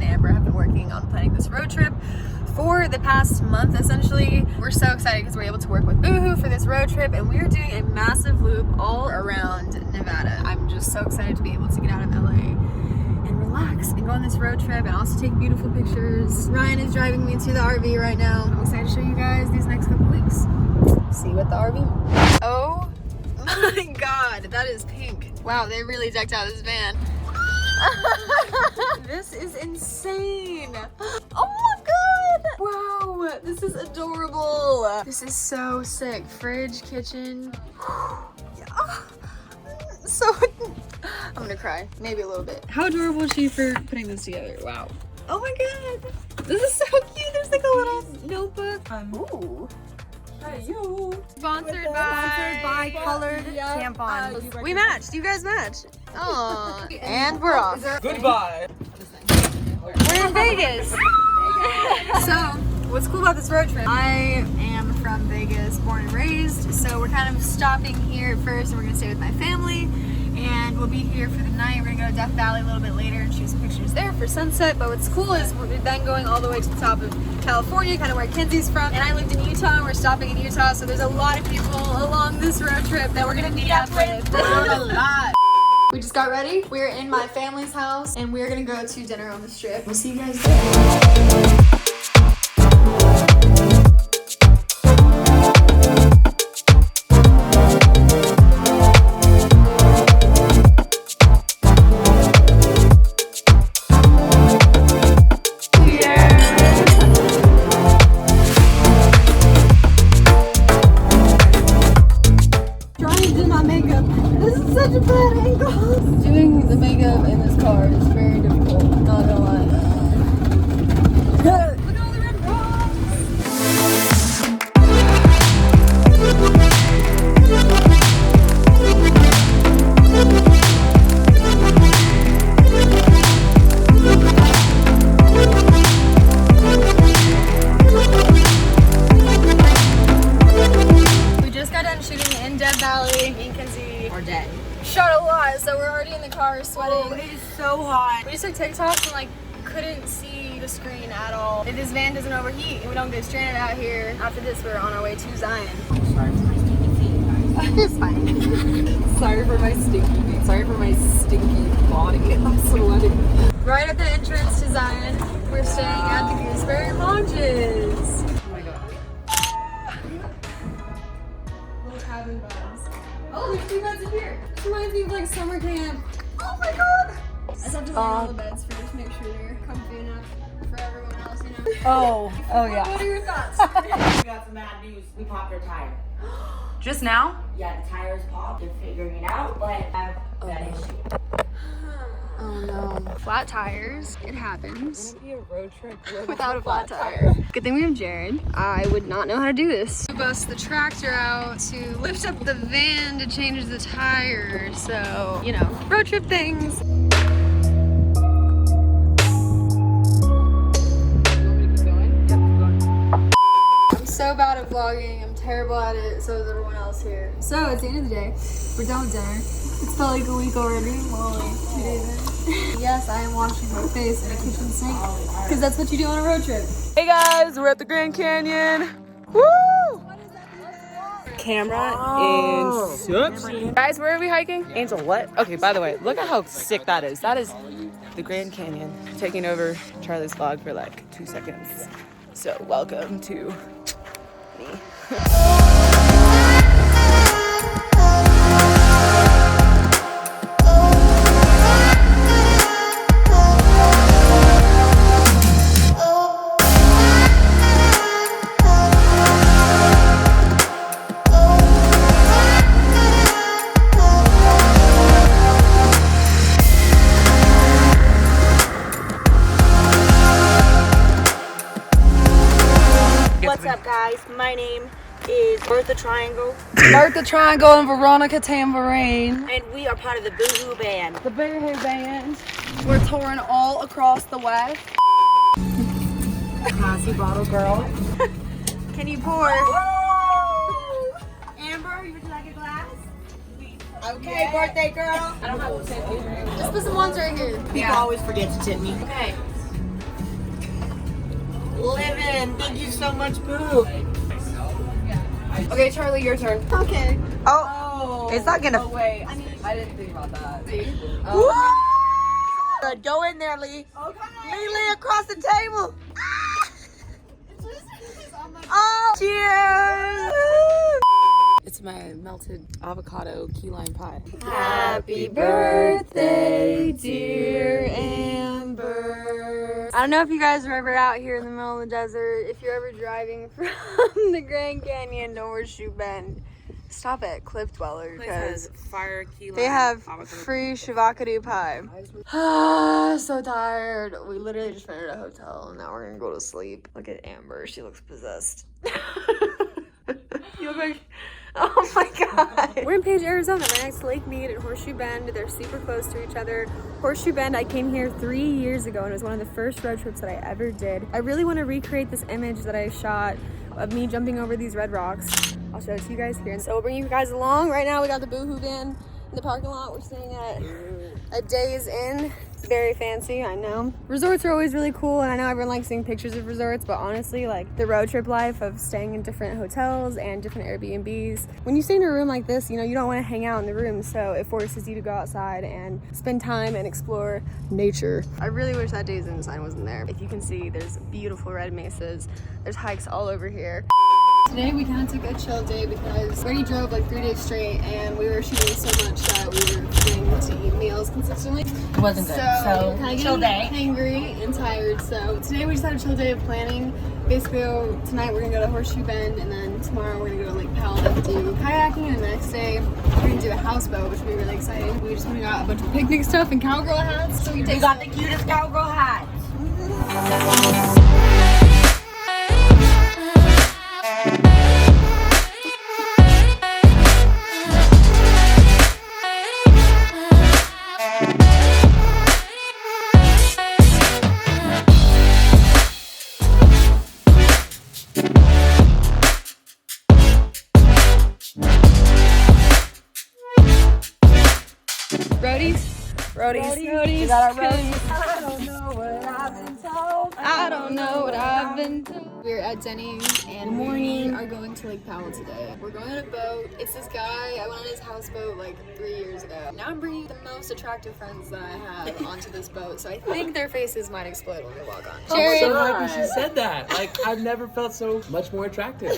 and Amber have been working on planning this road trip for the past month, essentially. We're so excited because we're able to work with Boohoo for this road trip, and we're doing a massive loop all around Nevada. I'm just so excited to be able to get out of LA and relax and go on this road trip and also take beautiful pictures. Ryan is driving me to the RV right now. I'm excited to show you guys these next couple weeks. See you at the RV. Oh my god, that is pink. Wow, they really decked out this van. This is insane. Oh my god. Wow, this is adorable. This is so sick. Fridge, kitchen. So, I'm gonna cry. Maybe a little bit. How adorable is she for putting this together? Wow. Oh my god. This is so cute. There's like a little notebook. Ooh. Sponsored by colored tampons. We matched. You guys matched. Oh, and we're off. Goodbye. We're in Vegas. So, what's cool about this road trip? I am from Vegas, born and raised. So we're kind of stopping here at first, and we're gonna stay with my family. And we'll be here for the night. We're gonna go to Death Valley a little bit later and shoot some pictures there for sunset. But what's cool is we're then going all the way to the top of California, kind of where Kenzie's from. And I lived in Utah, and we're stopping in Utah. So there's a lot of people along this road trip that we're gonna meet up with. A lot. We just got ready. We're in my family's house, and we're gonna go to dinner on the strip. We'll see you guys there. Doing the makeup in this car is very difficult, not gonna lie. Look at all the red We just got done shooting in Death Valley. Me and Kenzie are dead. Shot a lot, so we're already in the car sweating. Oh, it is so hot. We just took TikToks and like couldn't see the screen at all. If this van doesn't overheat and we don't get stranded out here, after this we're on our way to Zion. Sorry for my stinky feet, guys. It's fine. Sorry for my stinky feet. Sorry for my stinky body. I'm sweating. Right at the entrance to Zion, we're staying at the Gooseberry Lodges. Oh my god. Little cabin vibes. Oh, there's 2 beds in here. This reminds me of like summer camp. Oh my god! I just have to lay on all the beds first to make sure they're comfy enough for everyone else, you know? Oh yeah. What are your thoughts? We got some bad news. We popped our tire. Just now? Yeah, the tires popped. They're figuring it out, but I have that issue. Oh no. Flat tires. It happens. It's gonna be a road trip Without a flat tire. Good thing we have Jared. I would not know how to do this. We bust the tractor out to lift up the van to change the tires. So, you know, road trip things. I'm so bad at vlogging. I'm terrible at it. So is everyone else here. So at the end of the day, we're done with dinner. It's felt like a week already. Well, like 2 days in. Yes, I am washing my face in a kitchen sink because that's what you do on a road trip. Hey guys, we're at the Grand Canyon. Woo! Camera inception. Guys, where are we hiking? Angel, what? Okay, by the way, look at how sick that is. That is the Grand Canyon. Taking over Charlie's vlog for like 2 seconds. So welcome to me. What's up, guys? My name is Bertha Triangle, Martha Triangle and Veronica Tambourine. and we are part of the Boohoo Band. The Boohoo Band. We're touring all across the West. Classy bottle girl. Can you pour? Amber, would you like a glass? Okay, birthday girl. I don't have to tip you. Just put some ones right here. People always forget to tip me. Okay. living. Thank you so much, boo. Okay, Charlie, your turn. Okay. Oh, it's not gonna. Oh wait, I didn't think about that. Good. Go in there, Lee. Lee, across the table. Oh, cheers! It's my melted avocado key lime pie. Happy birthday, dear Amber. I don't know if you guys are ever out here in the middle of the desert. If you're ever driving from the Grand Canyon to Horseshoe Bend, stop at Cliff Dweller because Fire key lime they have avocado. free shavakadu pie. So tired. We literally just rented a hotel and now we're gonna go to sleep. Look at Amber. She looks possessed. You look like... Oh my god. We're in Page, Arizona, right next to Lake Mead and Horseshoe Bend. They're super close to each other. Horseshoe Bend, I came here 3 years ago and it was one of the first road trips that I ever did. I really want to recreate this image that I shot of me jumping over these red rocks. I'll show it to you guys here. So we'll bring you guys along. Right now we got the Boohoo van in the parking lot. We're staying at a Days Inn. Very fancy, I know. Resorts are always really cool, and I know everyone likes seeing pictures of resorts, but honestly, like the road trip life of staying in different hotels and different Airbnbs, when you stay in a room like this, you know, you don't want to hang out in the room, so it forces you to go outside and spend time and explore nature. I really wish that Days Inn sign wasn't there. If you can see, there's beautiful red mesas. There's hikes all over here. Today we kind of took a chill day because we already drove like 3 days straight and we were shooting so much that we were getting to eat meals consistently. It wasn't good. So kind of chill day. hangry and tired. So today we just had a chill day of planning. Basically, tonight we're gonna go to Horseshoe Bend and then tomorrow we're gonna go to Lake Powell and do kayaking, and the next day we're gonna do a houseboat, which will be really exciting. We just went and got a bunch of picnic stuff and cowgirl hats. So we got the cutest cowgirl hat. Roadies. We got our roadies. I don't know what I've been told. I don't know what I've been told. We're at Denny's and we are going to Lake Powell today. We're going on a boat. It's this guy. I went on his houseboat like 3 years ago. Now I'm bringing the most attractive friends that I have onto this boat, so I think their faces might explode when we walk on. I'm so happy she said that. Like, I've never felt so much more attractive.